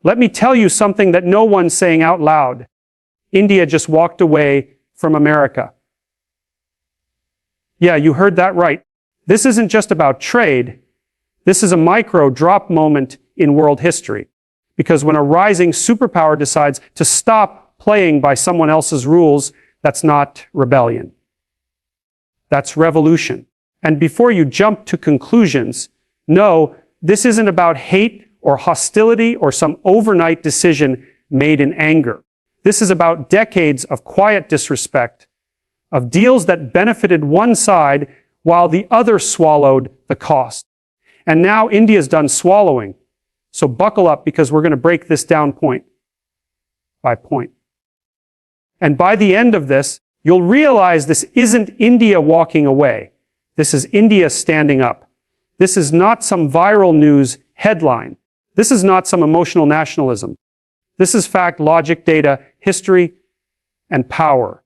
Let me tell you something that no one's saying out loud. India just walked away from America. Yeah, you heard that right. This isn't just about trade. This is a micro drop moment in world history. Because when a rising superpower decides to stop playing by someone else's rules, that's not rebellion. That's revolution. And before you jump to conclusions, no, this isn't about hate or hostility or some overnight decision made in anger. This is about decades of quiet disrespect, of deals that benefited one side while the other swallowed the cost. And now India's done swallowing. So buckle up, because we're going to break this down point by point. And by the end of this, you'll realize this isn't India walking away. This is India standing up. This is not some viral news headline. This is not some emotional nationalism. This is fact, logic, data, history, and power.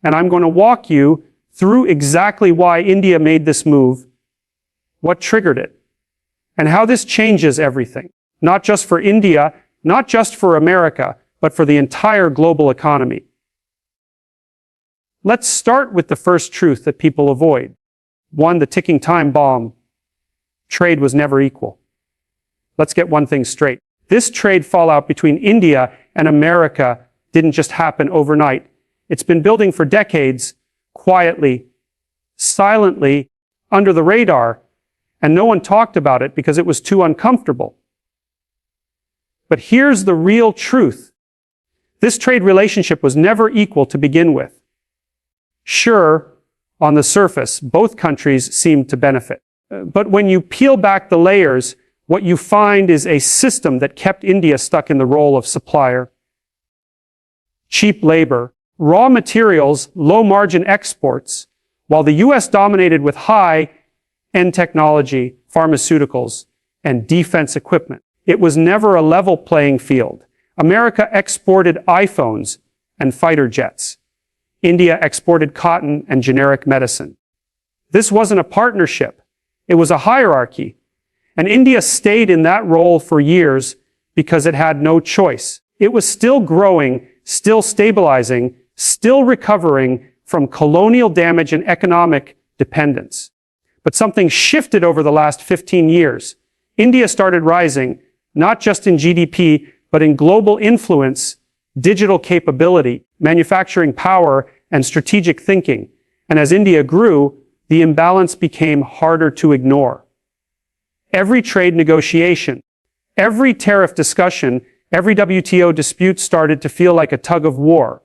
And I'm going to walk you through exactly why India made this move, what triggered it, and how this changes everything. Not just for India, not just for America, but for the entire global economy. Let's start with the first truth that people avoid. One, the ticking time bomb. Trade was never equal. Let's get one thing straight. This trade fallout between India and America didn't just happen overnight. It's been building for decades, quietly, silently, under the radar, and no one talked about it because it was too uncomfortable. But here's the real truth. This trade relationship was never equal to begin with. Sure, on the surface, both countries seemed to benefit. But when you peel back the layers, what you find is a system that kept India stuck in the role of supplier. Cheap labor, raw materials, low-margin exports, while the US dominated with high-end technology, pharmaceuticals, and defense equipment. It was never a level playing field. America exported iPhones and fighter jets. India exported cotton and generic medicine. This wasn't a partnership. It was a hierarchy. And India stayed in that role for years because it had no choice. It was still growing, still stabilizing, still recovering from colonial damage and economic dependence. But something shifted over the last 15 years. India started rising, not just in GDP, but in global influence, digital capability, manufacturing power, and strategic thinking. And as India grew, the imbalance became harder to ignore. Every trade negotiation, every tariff discussion, every WTO dispute started to feel like a tug of war.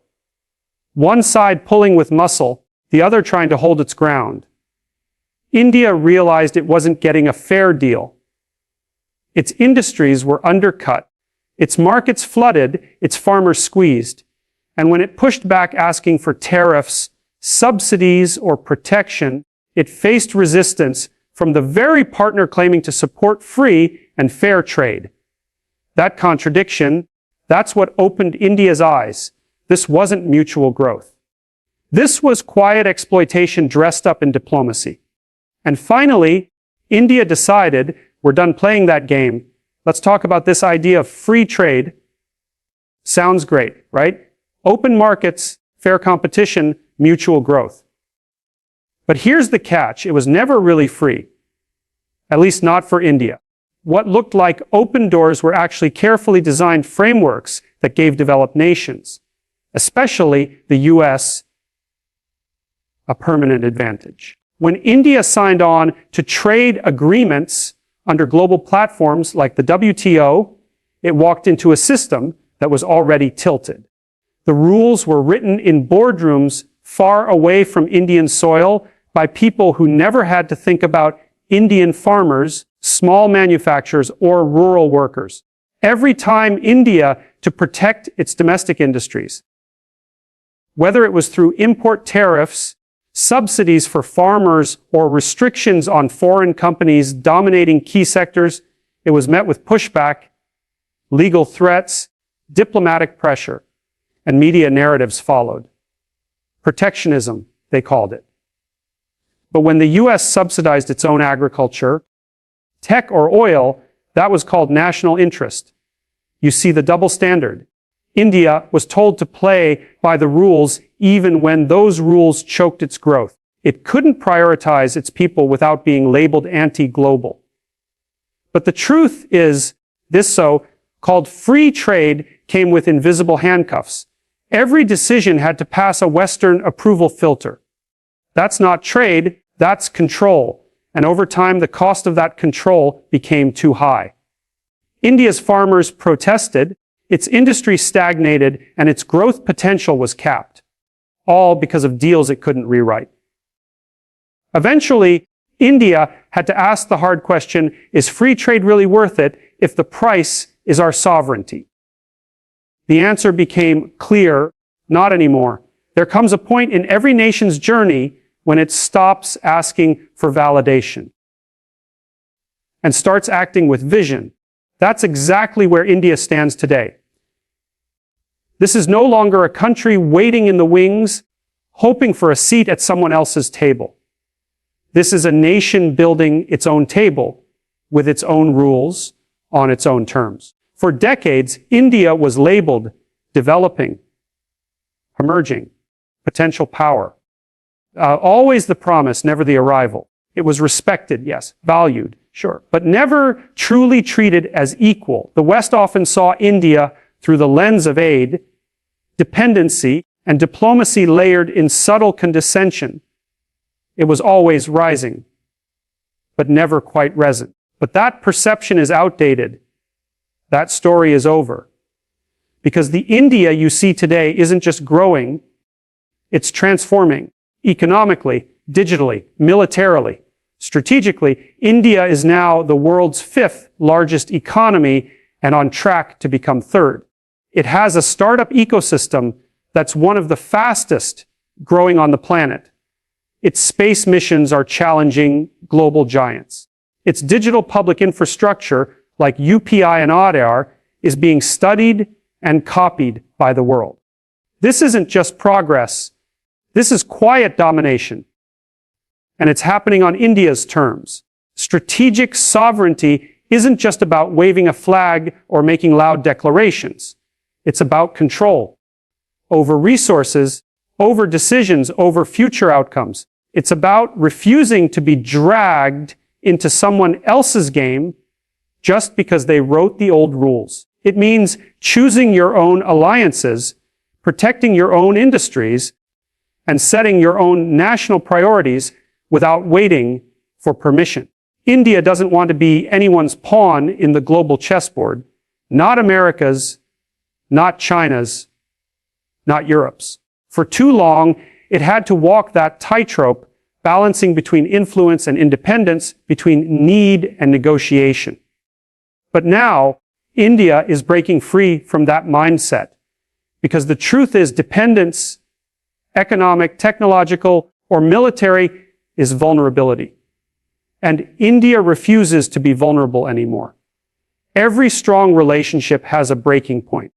One side pulling with muscle, the other trying to hold its ground. India realized it wasn't getting a fair deal. Its industries were undercut, its markets flooded, its farmers squeezed. And when it pushed back asking for tariffs, subsidies, or protection, it faced resistance from the very partner claiming to support free and fair trade. That contradiction, that's what opened India's eyes. This wasn't mutual growth. This was quiet exploitation dressed up in diplomacy. And finally, India decided, we're done playing that game. Let's talk about this idea of free trade. Sounds great, right? Open markets, fair competition, mutual growth. But here's the catch. It was never really free. At least not for India. What looked like open doors were actually carefully designed frameworks that gave developed nations, especially the US, a permanent advantage. When India signed on to trade agreements under global platforms like the WTO, it walked into a system that was already tilted. The rules were written in boardrooms far away from Indian soil by people who never had to think about Indian farmers, small manufacturers, or rural workers. Every time India to protect its domestic industries, whether it was through import tariffs, subsidies for farmers, or restrictions on foreign companies dominating key sectors, it was met with pushback, legal threats, diplomatic pressure, and media narratives followed. Protectionism, they called it. But when the US subsidized its own agriculture, tech or oil, that was called national interest. You see the double standard. India was told to play by the rules even when those rules choked its growth. It couldn't prioritize its people without being labeled anti-global. But the truth is, this so-called free trade came with invisible handcuffs. Every decision had to pass a Western approval filter. That's not trade, that's control. And over time, the cost of that control became too high. India's farmers protested, its industry stagnated, and its growth potential was capped. All because of deals it couldn't rewrite. Eventually, India had to ask the hard question, is free trade really worth it if the price is our sovereignty? The answer became clear, not anymore. There comes a point in every nation's journey when it stops asking for validation and starts acting with vision. That's exactly where India stands today. This is no longer a country waiting in the wings, hoping for a seat at someone else's table. This is a nation building its own table with its own rules on its own terms. For decades, India was labeled developing, emerging, potential power. Always the promise, never the arrival. It was respected, yes, valued, sure, but never truly treated as equal. The West often saw India through the lens of aid, dependency, and diplomacy layered in subtle condescension. It was always rising, but never quite resent. But that perception is outdated. That story is over. Because the India you see today isn't just growing, it's transforming. Economically, digitally, militarily, strategically, India is now the world's 5th largest economy and on track to become 3rd. It has a startup ecosystem that's one of the fastest growing on the planet. Its space missions are challenging global giants. Its digital public infrastructure, like UPI and Aadhaar, is being studied and copied by the world. This isn't just progress. This is quiet domination. And it's happening on India's terms. Strategic sovereignty isn't just about waving a flag or making loud declarations. It's about control over resources, over decisions, over future outcomes. It's about refusing to be dragged into someone else's game just because they wrote the old rules. It means choosing your own alliances, protecting your own industries, and setting your own national priorities without waiting for permission. India doesn't want to be anyone's pawn in the global chessboard, not America's, not China's, not Europe's. For too long, it had to walk that tightrope, balancing between influence and independence, between need and negotiation. But now, India is breaking free from that mindset, because the truth is dependence, economic, technological, or military, is vulnerability. And India refuses to be vulnerable anymore. Every strong relationship has a breaking point.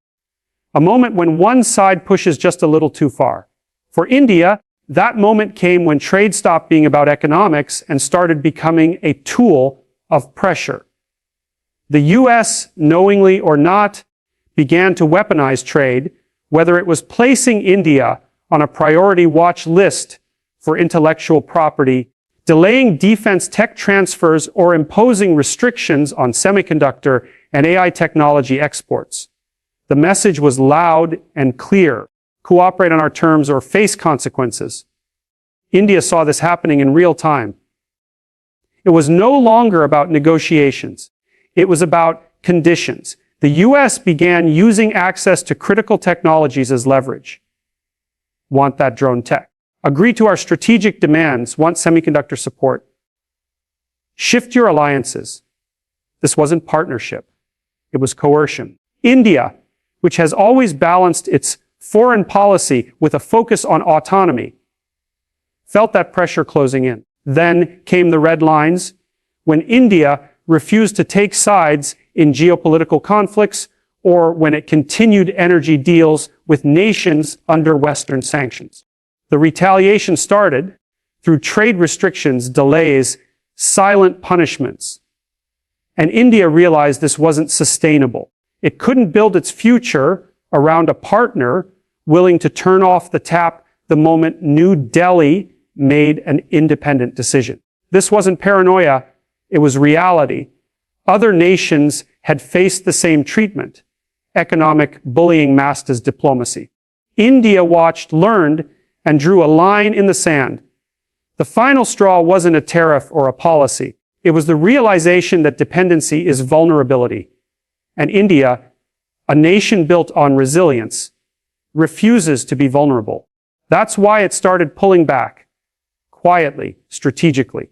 A moment when one side pushes just a little too far. For India, that moment came when trade stopped being about economics and started becoming a tool of pressure. The US, knowingly or not, began to weaponize trade, whether it was placing India on a priority watch list for intellectual property, delaying defense tech transfers, or imposing restrictions on semiconductor and AI technology exports. The message was loud and clear: cooperate on our terms or face consequences. India saw this happening in real time. It was no longer about negotiations. It was about conditions. The US began using access to critical technologies as leverage. Want that drone tech? Agree to our strategic demands. Want semiconductor support? Shift your alliances. This wasn't partnership. It was coercion. India, which has always balanced its foreign policy with a focus on autonomy, felt that pressure closing in. Then came the red lines, when India refused to take sides in geopolitical conflicts, or when it continued energy deals with nations under Western sanctions. The retaliation started through trade restrictions, delays, silent punishments. And India realized this wasn't sustainable. It couldn't build its future around a partner willing to turn off the tap the moment New Delhi made an independent decision. This wasn't paranoia, it was reality. Other nations had faced the same treatment. Economic bullying masked as diplomacy. India watched, learned, and drew a line in the sand. The final straw wasn't a tariff or a policy. It was the realization that dependency is vulnerability. And India, a nation built on resilience, refuses to be vulnerable. That's why it started pulling back, quietly, strategically.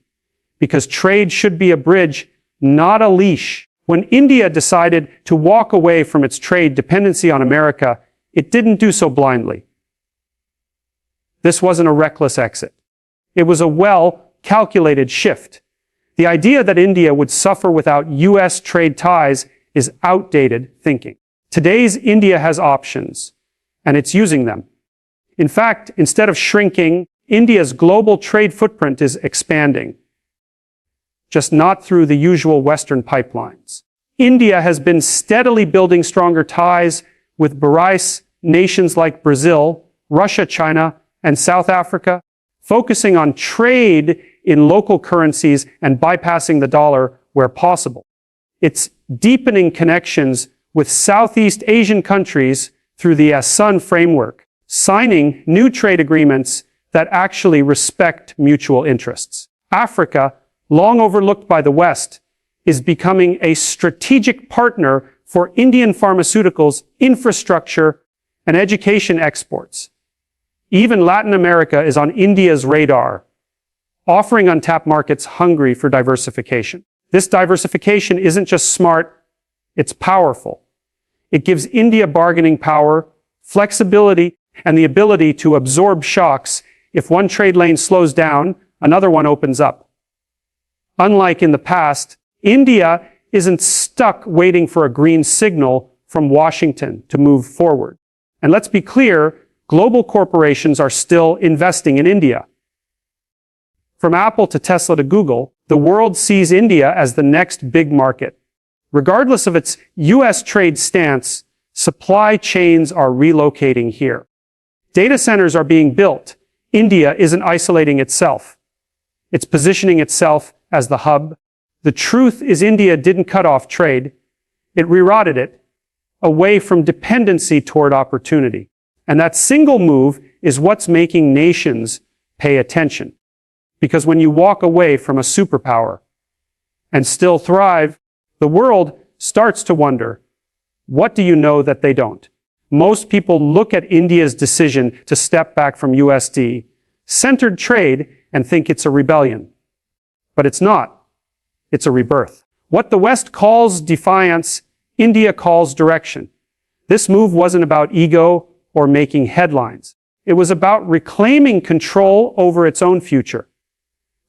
Because trade should be a bridge, not a leash. When India decided to walk away from its trade dependency on America, it didn't do so blindly. This wasn't a reckless exit. It was a well-calculated shift. The idea that India would suffer without US trade ties is outdated thinking. Today's India has options, and it's using them. In fact, instead of shrinking, India's global trade footprint is expanding, just not through the usual Western pipelines. India has been steadily building stronger ties with BRICS nations like Brazil, Russia, China, and South Africa, focusing on trade in local currencies and bypassing the dollar where possible. It's deepening connections with Southeast Asian countries through the ASEAN framework, signing new trade agreements that actually respect mutual interests. Africa, long overlooked by the West, is becoming a strategic partner for Indian pharmaceuticals, infrastructure, and education exports. Even Latin America is on India's radar, offering untapped markets hungry for diversification. This diversification isn't just smart, it's powerful. It gives India bargaining power, flexibility, and the ability to absorb shocks. If one trade lane slows down, another one opens up. Unlike in the past, India isn't stuck waiting for a green signal from Washington to move forward. And let's be clear, global corporations are still investing in India. From Apple to Tesla to Google, the world sees India as the next big market. Regardless of its US trade stance, supply chains are relocating here. Data centers are being built. India isn't isolating itself. It's positioning itself as the hub. The truth is India didn't cut off trade. It rerouted it away from dependency toward opportunity. And that single move is what's making nations pay attention. Because when you walk away from a superpower and still thrive, the world starts to wonder, what do you know that they don't? Most people look at India's decision to step back from USD-centered trade and think it's a rebellion. But it's not. It's a rebirth. What the West calls defiance, India calls direction. This move wasn't about ego or making headlines. It was about reclaiming control over its own future.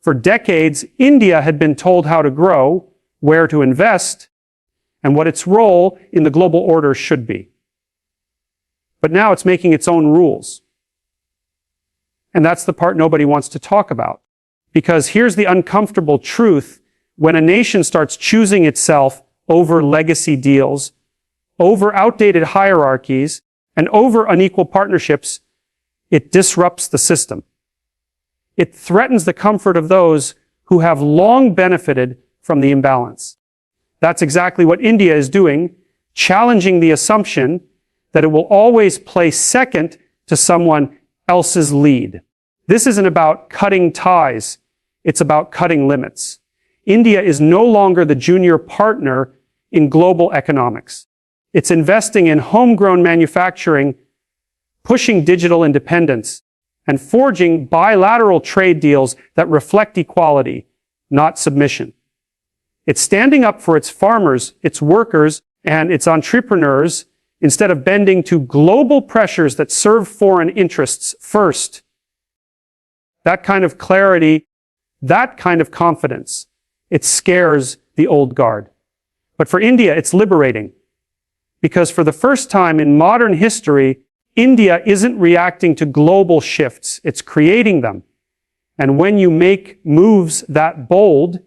For decades, India had been told how to grow, where to invest, and what its role in the global order should be. But now it's making its own rules. And that's the part nobody wants to talk about. Because here's the uncomfortable truth: when a nation starts choosing itself over legacy deals, over outdated hierarchies, and over unequal partnerships, it disrupts the system. It threatens the comfort of those who have long benefited from the imbalance. That's exactly what India is doing, challenging the assumption that it will always play second to someone else's lead. This isn't about cutting ties, it's about cutting limits. India is no longer the junior partner in global economics. It's investing in homegrown manufacturing, pushing digital independence, and forging bilateral trade deals that reflect equality, not submission. It's standing up for its farmers, its workers, and its entrepreneurs instead of bending to global pressures that serve foreign interests first. That kind of clarity, that kind of confidence, it scares the old guard. But for India, it's liberating. Because for the first time in modern history, India isn't reacting to global shifts, it's creating them. And when you make moves that bold,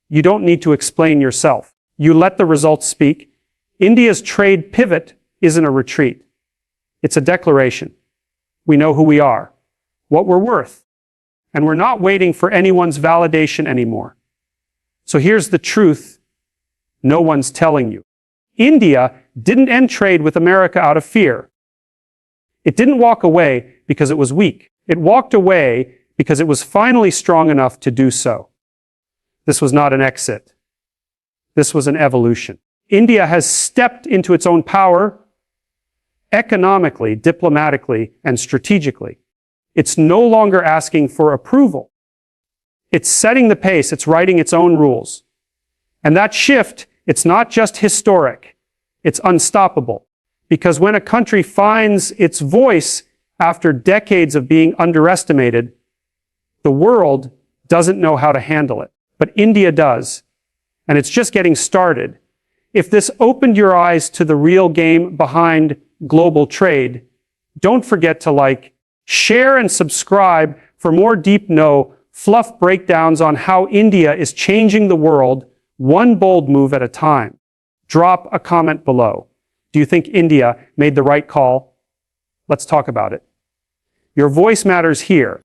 you don't need to explain yourself. You let the results speak. India's trade pivot isn't a retreat. It's a declaration. We know who we are, what we're worth, and we're not waiting for anyone's validation anymore. So here's the truth no one's telling you. India didn't end trade with America out of fear. It didn't walk away because it was weak. It walked away because it was finally strong enough to do so. This was not an exit. This was an evolution. India has stepped into its own power economically, diplomatically, and strategically. It's no longer asking for approval. It's setting the pace. It's writing its own rules. And that shift, it's not just historic. It's unstoppable. Because when a country finds its voice after decades of being underestimated, the world doesn't know how to handle it. But India does. And it's just getting started. If this opened your eyes to the real game behind global trade, don't forget to like, share, and subscribe for more deep fluff breakdowns on how India is changing the world one bold move at a time. Drop a comment below. Do you think India made the right call? Let's talk about it. Your voice matters here.